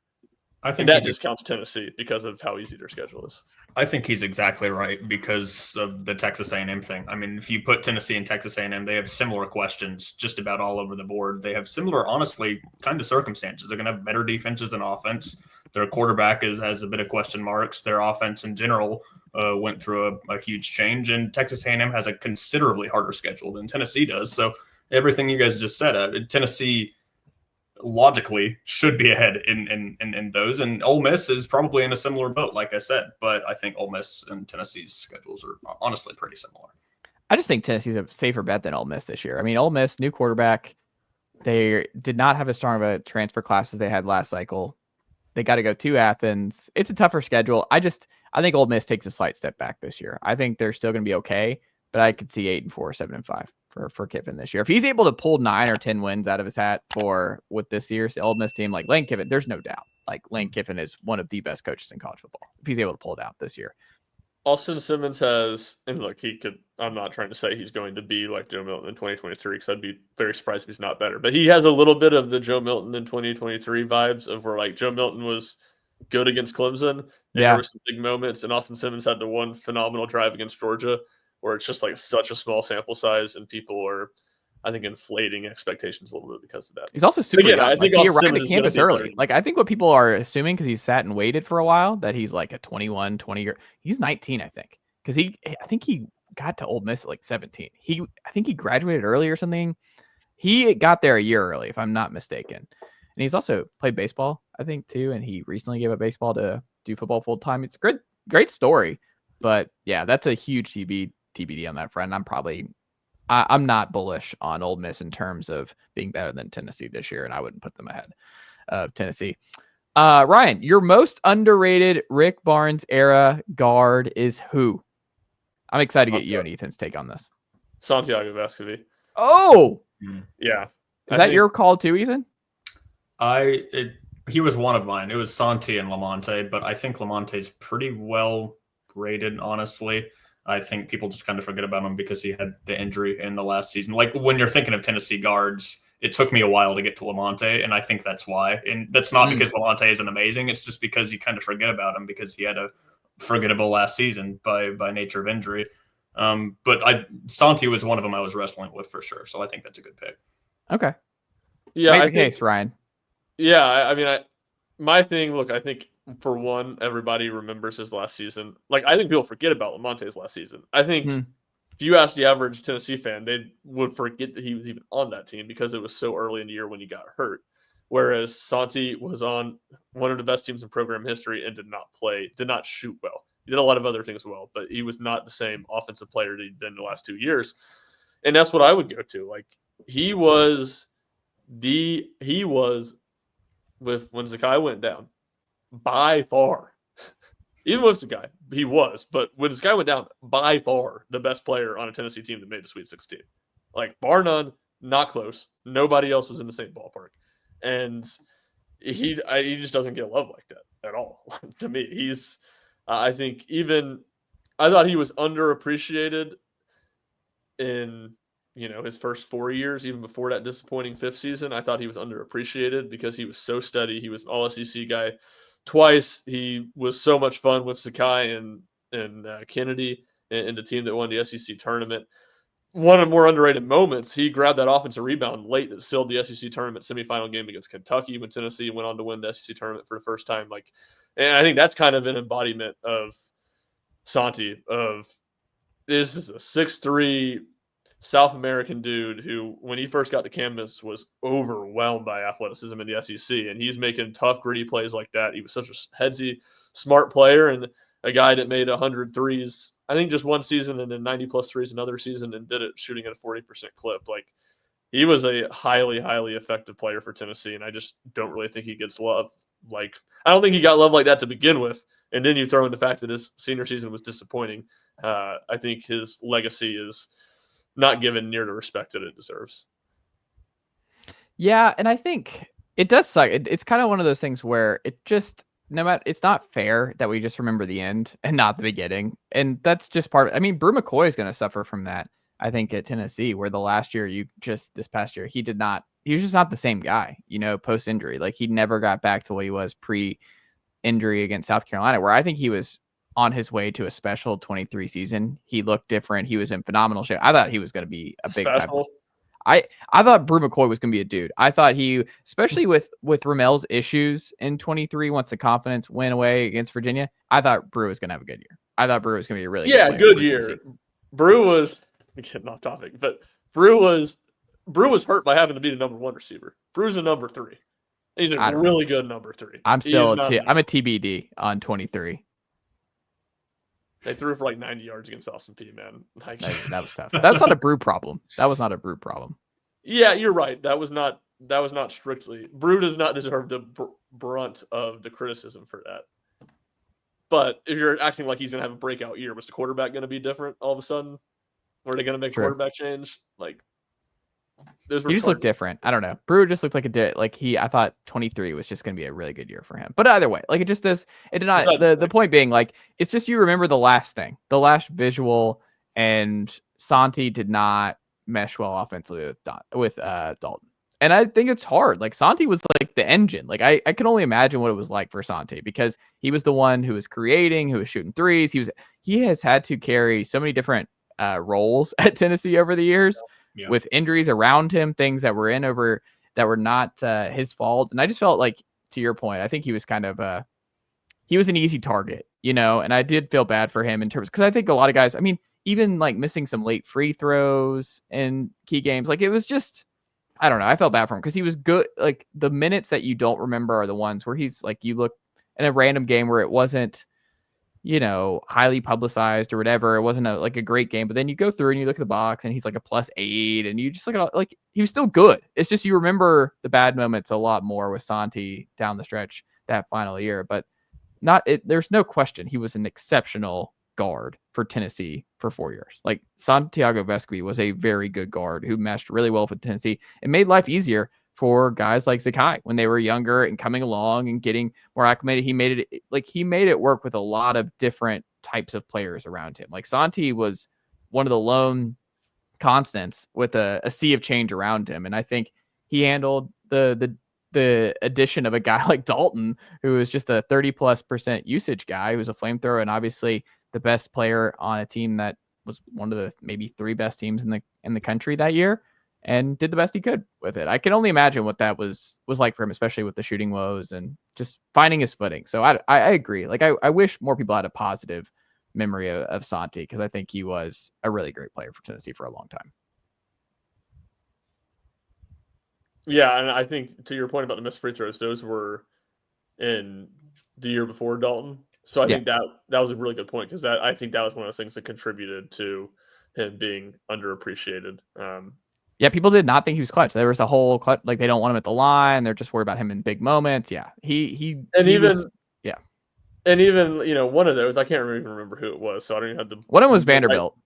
I think that discounts Tennessee because of how easy their schedule is. I think he's exactly right because of the Texas A&M thing. I mean, if you put Tennessee and Texas A&M, they have similar questions just about all over the board. They have similar, honestly, kind of circumstances. They're going to have better defenses than offense. Their quarterback has a bit of question marks. Their offense in general went through a huge change, and Texas A&M has a considerably harder schedule than Tennessee does. So everything you guys just said, Tennessee logically should be ahead in those, and Ole Miss is probably in a similar boat, like I said, but I think Ole Miss and Tennessee's schedules are honestly pretty similar. I just think Tennessee's a safer bet than Ole Miss this year. I mean, Ole Miss, new quarterback, they did not have as strong of a transfer class as they had last cycle. They got to go to Athens. It's a tougher schedule. I think Ole Miss takes a slight step back this year. I think they're still going to be okay, but I could see 8-4, 7-5. For Kiffin this year. If he's able to pull 9 or 10 wins out of his hat with this year's Ole Miss team, like Lane Kiffin, there's no doubt. Like Lane Kiffin is one of the best coaches in college football. If he's able to pull it out this year. Austin Simmons has, and look, I'm not trying to say he's going to be like Joe Milton in 2023 because I'd be very surprised if he's not better. But he has a little bit of the Joe Milton in 2023 vibes of where like Joe Milton was good against Clemson. And there were some big moments, and Austin Simmons had the one phenomenal drive against Georgia where it's just like such a small sample size and people are, I think, inflating expectations a little bit because of that. He's also super young. I think he arrived at campus early. Like I think what people are assuming because he sat and waited for a while that he's like a 20 year. He's 19, I think, because I think he got to Ole Miss at like 17. I think he graduated early or something. He got there a year early, if I'm not mistaken. And he's also played baseball, I think, too. And he recently gave up baseball to do football full time. It's a great story, but yeah, that's a huge TBD on that front. I'm not bullish on Ole Miss in terms of being better than Tennessee this year, and I wouldn't put them ahead of Tennessee. Ryan, your most underrated Rick Barnes era guard is who? I'm excited to get you and Ethan's take on this. Santiago Vescovi. Oh, yeah. Is that your call too, Ethan? He was one of mine. It was Santi and Lamonte, but I think Lamonte's pretty well graded, honestly. I think people just kind of forget about him because he had the injury in the last season. Like when you're thinking of Tennessee guards, it took me a while to get to Lamonte, and I think that's why. And that's not because Lamonte isn't amazing. It's just because you kind of forget about him because he had a forgettable last season by nature of injury. But Santi was one of them I was wrestling with for sure. So I think that's a good pick. Okay. Yeah. Make the case, Ryan. Yeah. I mean, my thing, look, I think for one, everybody remembers his last season. Like, I think people forget about Lamonte's last season. I think if you ask the average Tennessee fan, they would forget that he was even on that team because it was so early in the year when he got hurt. Whereas Santi was on one of the best teams in program history and did not shoot well. He did a lot of other things well, but he was not the same offensive player that he'd been the last 2 years. And that's what I would go to. Like, he was with when Zakai went down, by far, even with Zakai, he was, but when Zakai went down, by far the best player on a Tennessee team that made the Sweet 16. Like, bar none, not close. Nobody else was in the same ballpark. And he just doesn't get love like that at all. To me, I thought he was underappreciated in, his first 4 years, even before that disappointing 5th season. I thought he was underappreciated because he was so steady. He was an all-SEC guy twice. He was so much fun with Sakai and Kennedy and the team that won the SEC tournament. One of the more underrated moments, he grabbed that offensive rebound late that sealed the SEC tournament semifinal game against Kentucky when Tennessee went on to win the SEC tournament for the first time. And I think that's kind of an embodiment of Santi. This is a 6'3" South American dude who, when he first got to campus, was overwhelmed by athleticism in the SEC, and he's making tough, gritty plays like that. He was such a headsy, smart player, and a guy that made 100 threes, I think just one season, and then 90-plus threes another season, and did it shooting at a 40% clip. Like, he was a highly, highly effective player for Tennessee, and I just don't really think he gets love. Like, I don't think he got love like that to begin with, and then you throw in the fact that his senior season was disappointing. I think his legacy is not given near the respect that it deserves. Yeah, and I think It does suck. It's kind of one of those things where it just no matter it's not fair that we just remember the end and not the beginning, and that's just part of. I mean, Brew McCoy is going to suffer from that. I think at Tennessee, where the last year this past year he did not. He was just not the same guy. Post injury, like he never got back to what he was pre injury against South Carolina, where I think he was on his way to a special 23 season. He looked different. He was in phenomenal shape. I thought he was going to be a big time. I thought Brew McCoy was going to be a dude. I thought he, especially with Ramel's issues in 23, once the confidence went away against Virginia, I thought Brew was going to have a good year. I thought Brew was going to be a really good year. Brew was getting off topic, but Brew was hurt by having to be the number 1 receiver. Brew's a number 3. He's a really good number 3. I'm a TBD on 23. They threw for like 90 yards against Austin Peay, man. Like, that was tough. That's not a Brew problem. That was not a Brew problem. Yeah, you're right. That was not strictly. Brew does not deserve the brunt of the criticism for that. But if you're acting like he's going to have a breakout year, was the quarterback going to be different all of a sudden? Were they going to make quarterback change? Like, he just looked different. I don't know. Brew just looked like I thought 23 was just going to be a really good year for him. But either way, like it just does. It did not. The point being, like, it's just you remember the last thing, the last visual, and Santi did not mesh well offensively with Dalton. And I think it's hard. Like Santi was like the engine. Like I can only imagine what it was like for Santi because he was the one who was creating, who was shooting threes. He has had to carry so many different roles at Tennessee over the years. Yeah. With injuries around him, things that were that were not his fault. And I just felt like, to your point, I think he was kind of he was an easy target, and I did feel bad for him in terms, because I think a lot of guys, I mean, even like missing some late free throws in key games, like it was just, I don't know. I felt bad for him because he was good. Like the minutes that you don't remember are the ones where he's like, you look in a random game where it wasn't, highly publicized or whatever. It wasn't a great game, but then you go through and you look at the box and he's like a +8 and you just look at like, he was still good. It's just, you remember the bad moments a lot more with Santi down the stretch that final year, but there's no question. He was an exceptional guard for Tennessee for 4 years. Like Santiago Vescovi was a very good guard who meshed really well with Tennessee and made life easier for guys like Zakai when they were younger and coming along and getting more acclimated. He made it work with a lot of different types of players around him. Like Santi was one of the lone constants with a sea of change around him. And I think he handled the addition of a guy like Dalton, who is just a 30+% usage guy, who's a flamethrower and obviously the best player on a team that was one of the maybe 3 best teams in the country that year, and did the best he could with it. I can only imagine what that was like for him, especially with the shooting woes and just finding his footing. So I agree. Like I wish more people had a positive memory of Santi, because I think he was a really great player for Tennessee for a long time. Yeah, and I think to your point about the missed free throws, those were in the year before Dalton. So I think that was a really good point, because I think that was one of those things that contributed to him being underappreciated. Yeah, people did not think he was clutch. There was a whole clutch, like they don't want him at the line. They're just worried about him in big moments. Yeah, he was. And even one of those, I can't even remember who it was, so I don't even have to. One of them was Vanderbilt.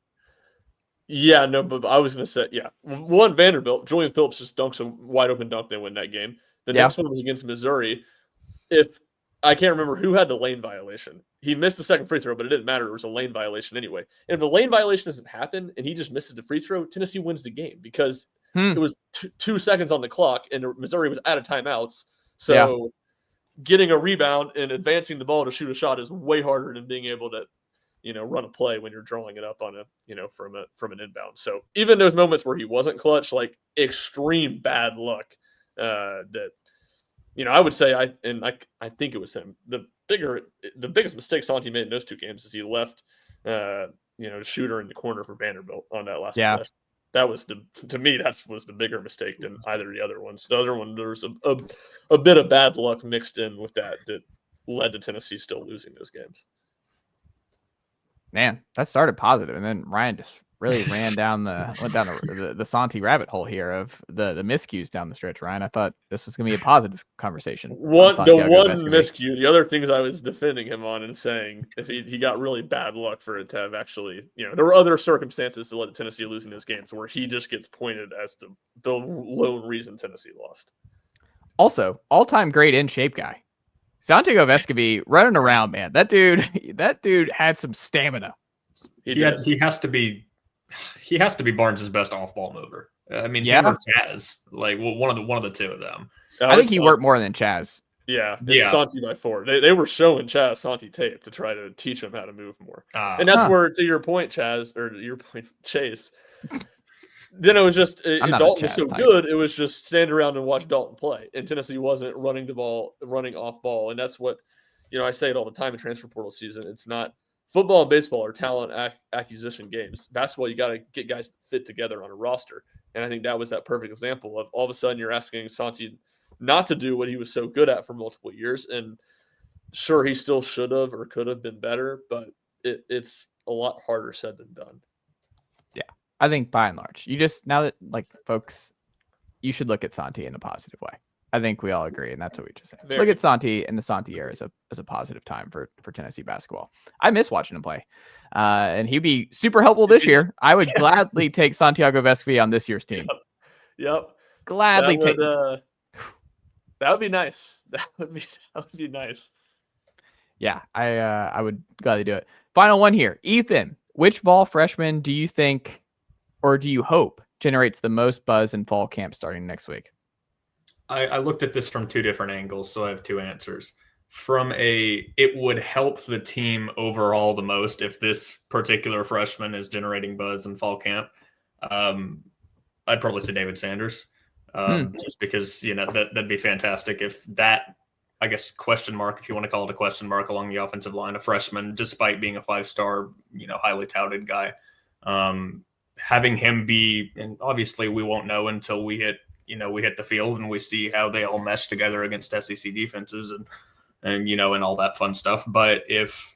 Yeah, no, but I was going to say, one Vanderbilt, Julian Phillips just dunks a wide open dunk, they win that game. The next one was against Missouri. I can't remember who had the lane violation. He missed the second free throw, but it didn't matter. It was a lane violation anyway. And if the lane violation doesn't happen and he just misses the free throw, Tennessee wins the game, because it was 2 seconds on the clock and Missouri was out of timeouts. So getting a rebound and advancing the ball to shoot a shot is way harder than being able to, run a play when you're drawing it up on from an inbound. So even those moments where he wasn't clutch, like extreme bad luck, that, I would say I think it was him. The biggest mistake Santi made in those 2 games is he left, shooter in the corner for Vanderbilt on that last possession. That was to me, that was the bigger mistake than either of the other ones. The other one, there was a bit of bad luck mixed in with that led to Tennessee still losing those games. Man, that started positive, and then Ryan just really went down the Santi rabbit hole here of the miscues down the stretch. Ryan, I thought this was going to be a positive conversation. The one miscue. The other things I was defending him on and saying if he got really bad luck for it to have actually, there were other circumstances that led to Tennessee losing those games where he just gets pointed as the lone reason Tennessee lost. Also, all-time great in shape guy. Santiago Vescovi running around, man. That dude had some stamina. He has to be Barnes' best off-ball mover. I mean, Yeah. him or Chaz, like one of the two of them. I think he worked more than Chaz. Yeah, it's Santi by 4. They were showing Chaz Santi tape to try to teach him how to move more. And that's where, to your point, Chaz, or your point, Chase, then it was just, Dalton was so good, it was just stand around and watch Dalton play. And Tennessee wasn't running off ball. And that's what, I say it all the time in transfer portal season. It's not football and baseball are talent acquisition games. Basketball, you got to get guys fit together on a roster. And I think that was that perfect example of all of a sudden you're asking Santi not to do what he was so good at for multiple years. And sure, he still should have or could have been better, but it's a lot harder said than done. Yeah, I think by and large, now that folks, you should look at Santi in a positive way. I think we all agree, and that's what we just said. Look at Santi and the Santi era as a positive time for Tennessee basketball. I miss watching him play, and he'd be super helpful this year. I would gladly take Santiago Vescovi on this year's team. Yep. Gladly take. That would be nice. That would be nice. Yeah, I would gladly do it. Final one here. Ethan, which Vol freshman do you think, or do you hope, generates the most buzz in fall camp starting next week? I looked at this from two different angles, so I have two answers. From it would help the team overall the most if this particular freshman is generating buzz in fall camp. I'd probably say David Sanders. Just because, that'd be fantastic if that, I guess, question mark, if you want to call it a question mark along the offensive line, a freshman, despite being a 5-star, highly touted guy, having him be, and obviously we won't know until we hit the field and we see how they all mesh together against SEC defenses and all that fun stuff. But if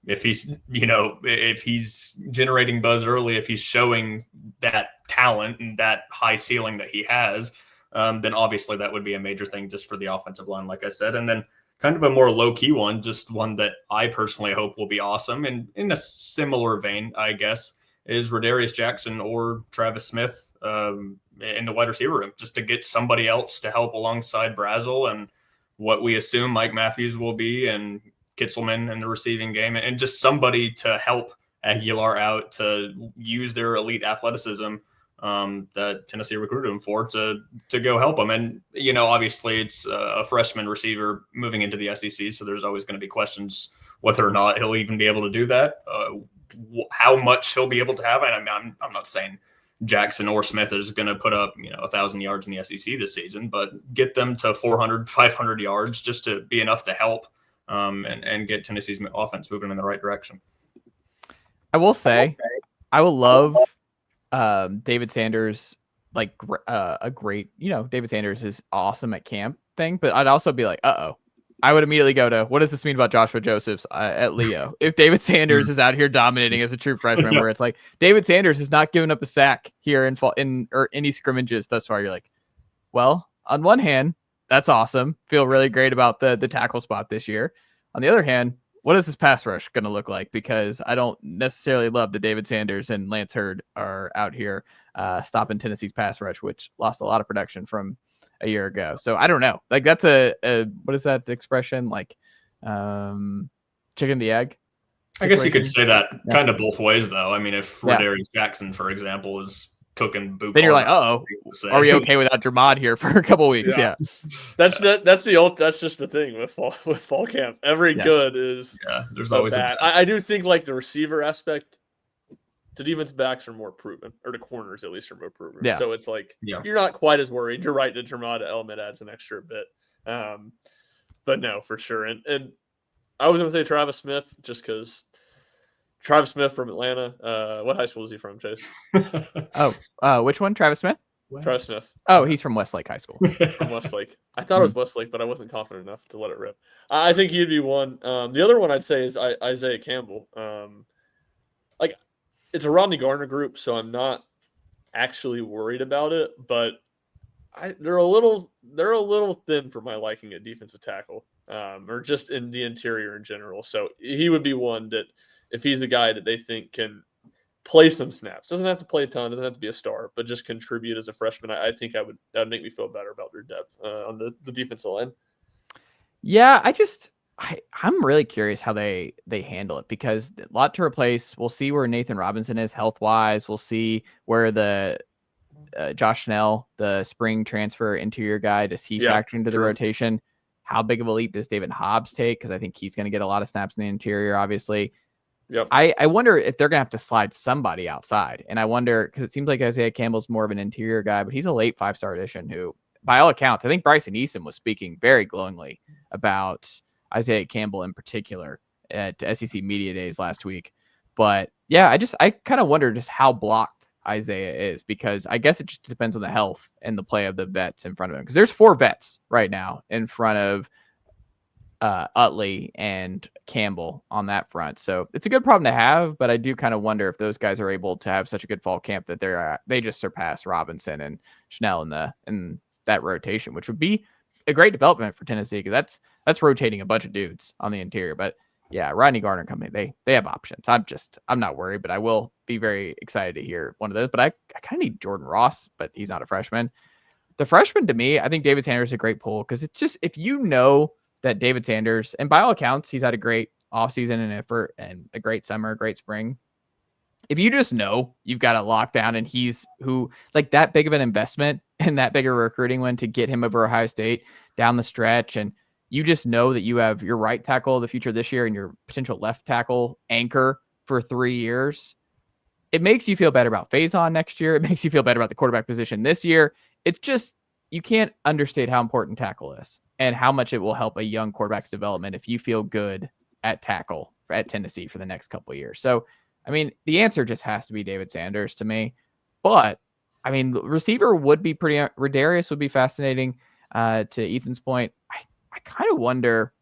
he's, if he's generating buzz early, if he's showing that talent and that high ceiling that he has, then obviously that would be a major thing just for the offensive line, like I said. And then kind of a more low-key one, just one that I personally hope will be awesome. And in a similar vein, I guess, is Rodarius Jackson or Travis Smith in the wide receiver room, just to get somebody else to help alongside Brazel and what we assume Mike Matthews will be, and Kitzelman in the receiving game, and just somebody to help Aguilar out, to use their elite athleticism that Tennessee recruited him for, to go help him. And, obviously it's a freshman receiver moving into the SEC, so there's always going to be questions whether or not he'll even be able to do that, how much he'll be able to have. And I'm not saying Jackson or Smith is going to put up, 1,000 yards in the SEC this season, but get them to 400, 500 yards just to be enough to help and get Tennessee's offense moving in the right direction. I will say, I will love David Sanders, a great, David Sanders is awesome at camp thing, but I'd also be like, I would immediately go to, what does this mean about Joshua Josephs at Leo? If David Sanders is out here dominating as a true freshman, where it's like, David Sanders has not given up a sack here or any scrimmages thus far. You're like, well, on one hand, that's awesome. Feel really great about the tackle spot this year. On the other hand, what is this pass rush going to look like? Because I don't necessarily love that David Sanders and Lance Hurd are out here stopping Tennessee's pass rush, which lost a lot of production from a year ago. So I don't know. That's a what is that expression? Chicken the egg? I guess you could say that kind of both ways, though. I mean, if Rodarius Jackson, for example, is cooking boot, then you're like, are we okay without Dramad here for a couple of weeks? Yeah. That's just the thing with fall camp. Every good is there's always bad. I do think the receiver aspect to defensive backs are more proven, or to corners at least are more proven. Yeah. So it's you're not quite as worried. You're right, the Dramad element adds an extra bit. But no, for sure. And I was going to say Travis Smith just because Travis Smith from Atlanta. What high school is he from, Chase? Which one? Travis Smith? Travis Smith. Oh, he's from Westlake High School. From Westlake. I thought it was Westlake, but I wasn't confident enough to let it rip. I think he'd be one. The other one I'd say is Isaiah Campbell. It's a Rodney Garner group, so I'm not actually worried about it, but they're a little thin for my liking at defensive tackle, or just in the interior in general. So he would be one that, if he's the guy that they think can play some snaps. Doesn't have to play a ton. Doesn't have to be a star, but just contribute as a freshman. I think that would make me feel better about their depth on the defensive line. Yeah, I'm really curious how they handle it, because a lot to replace. We'll see where Nathan Robinson is health wise. We'll see where the Josh Snell, the spring transfer interior guy, does he factor into the rotation? How big of a leap does David Hobbs take? Because I think he's going to get a lot of snaps in the interior, obviously. Yep. I wonder if they're going to have to slide somebody outside. And I wonder, because it seems like Isaiah Campbell's more of an interior guy, but he's a late 5-star addition who, by all accounts, I think Bryson Eason was speaking very glowingly about Isaiah Campbell in particular at SEC Media Days last week. But yeah, I kind of wonder just how blocked Isaiah is, because I guess it just depends on the health and the play of the vets in front of him. Because there's 4 vets right now in front of Utley and Campbell on that front. So it's a good problem to have, but I do kind of wonder if those guys are able to have such a good fall camp that they just surpass Robinson and Schnell in that rotation, which would be a great development for Tennessee, because that's rotating a bunch of dudes on the interior. But yeah, Rodney Garner and company, they have options. I'm not worried, but I will be very excited to hear one of those. But I kind of need Jordan Ross, but he's not a freshman. The freshman, to me, I think David Sanders is a great pull, because it's just, if you know that David Sanders, and by all accounts, he's had a great offseason and effort and a great summer, a great spring. If you just know you've got it locked down, and he's like that big of an investment and that big of a recruiting win to get him over Ohio State down the stretch, and you just know that you have your right tackle of the future this year and your potential left tackle anchor for 3 years, it makes you feel better about Faison next year. It makes you feel better about the quarterback position this year. It's just, you can't understate how important tackle is and how much it will help a young quarterback's development if you feel good at tackle at Tennessee for the next couple of years. So, I mean, the answer just has to be David Sanders to me. But, I mean, receiver would be Rodarius would be fascinating. To Ethan's point, I kind of wonder,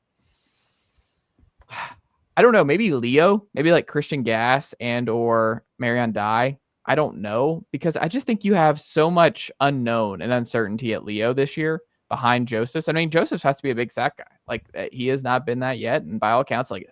I don't know, maybe Leo, maybe like Christian Gass and or Marion Dye. I don't know, because I just think you have so much unknown and uncertainty at Leo this year behind Josephs. I mean, Josephs has to be a big sack guy. Like, he has not been that yet. And by all accounts, like,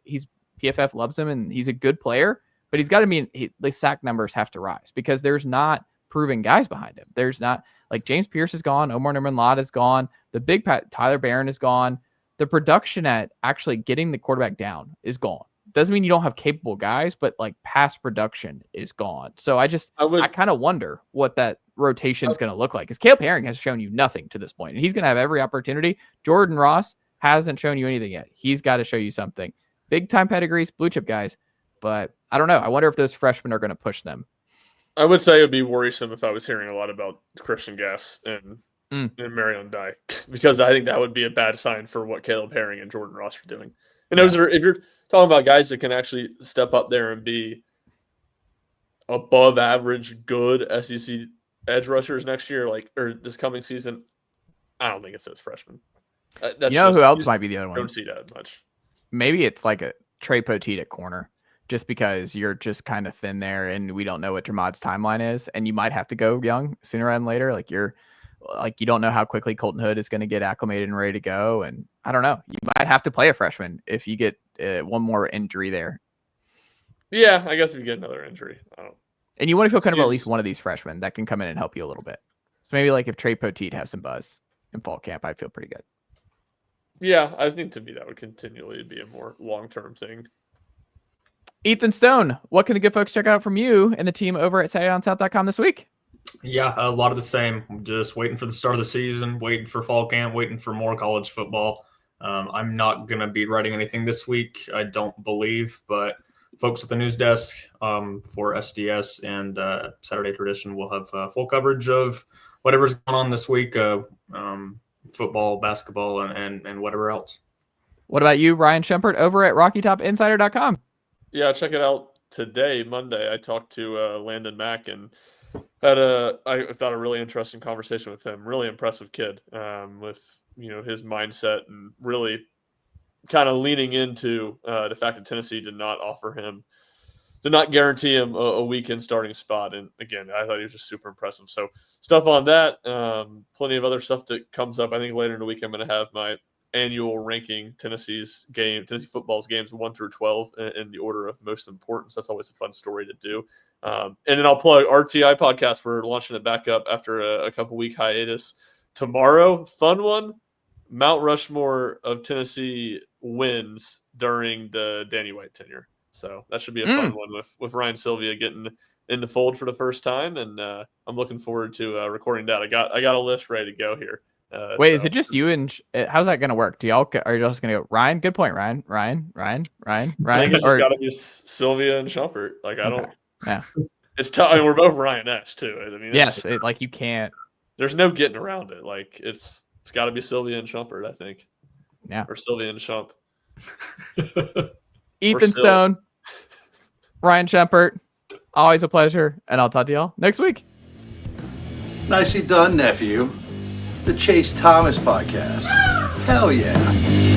PFF loves him and he's a good player, but he's got to be, the sack numbers have to rise, because there's not proven guys behind him. There's not, like, James Pierce is gone. Omar Nurman-Lott is gone. The big Tyler Barron is gone. The production at actually getting the quarterback down is gone. Doesn't mean you don't have capable guys, but like pass production is gone. So I kind of wonder what that rotation is going to look like, because Caleb Herring has shown you nothing to this point, and he's going to have every opportunity. Jordan Ross hasn't shown you anything yet. He's got to show you something. Big time pedigrees, blue chip guys, but I don't know. I wonder if those freshmen are going to push them. I would say it would be worrisome if I was hearing a lot about Christian Gass and Marion Dye, because I think that would be a bad sign for what Caleb Herring and Jordan Ross are doing. And those are, if you're talking about guys that can actually step up there and be above average good SEC edge rushers next year, or this coming season, I don't think it's those freshmen. Who else might be the other one? Don't see that much. Maybe it's like a Trey Poteet at corner, just because you're just kind of thin there, and we don't know what Dermod's timeline is, and you might have to go young sooner rather than later. You don't know how quickly Colton Hood is going to get acclimated and ready to go. And I don't know, you might have to play a freshman if you get one more injury there. Yeah, I guess if you get another injury, I don't. And you want to feel comfortable at least one of these freshmen that can come in and help you a little bit. So maybe like if Trey Poteet has some buzz in fall camp, I'd feel pretty good. Yeah, I think to me that would continually be a more long-term thing. Ethan Stone, what can the good folks check out from you and the team over at SaturdayOnSouth.com this week? Yeah, a lot of the same. Just waiting for the start of the season, waiting for fall camp, waiting for more college football. I'm not going to be writing anything this week, I don't believe, but folks at the news desk for SDS and Saturday Tradition will have full coverage of whatever's going on this week, football, basketball, and whatever else. What about you, Ryan Schumpert, over at RockyTopInsider.com? Yeah, check it out today, Monday. I talked to Landon Mack and had I thought a really interesting conversation with him. Really impressive kid with his mindset and really kind of leaning into the fact that Tennessee did not guarantee him a weekend starting spot. And again, I thought he was just super impressive. So stuff on that, plenty of other stuff that comes up. I think later in the week I'm going to have my annual ranking Tennessee football's games 1 through 12 in the order of most importance. That's always a fun story to do. And then I'll plug RTI podcast. We're launching it back up after a couple week hiatus tomorrow. Fun one. Mount Rushmore of Tennessee wins during the Danny White tenure. So that should be a fun one with Ryan Sylvia getting in the fold for the first time. And I'm looking forward to recording that. I got a list ready to go here. Wait, is it just you and how's that going to work? Are you just going to go Ryan? Good point, Ryan. I think it's just got to be Sylvia and Schumpert. Like I don't. Yeah. It's tough. I mean, we're both Ryan S too. I mean, yes, you can't. There's no getting around it. Like it's got to be Sylvia and Schumpert, I think. Yeah. Or Sylvia and Schump. Ethan Stone, Ryan Schumpert, always a pleasure, and I'll talk to y'all next week. Nicely done, nephew. The Chase Thomas Podcast. Hell yeah.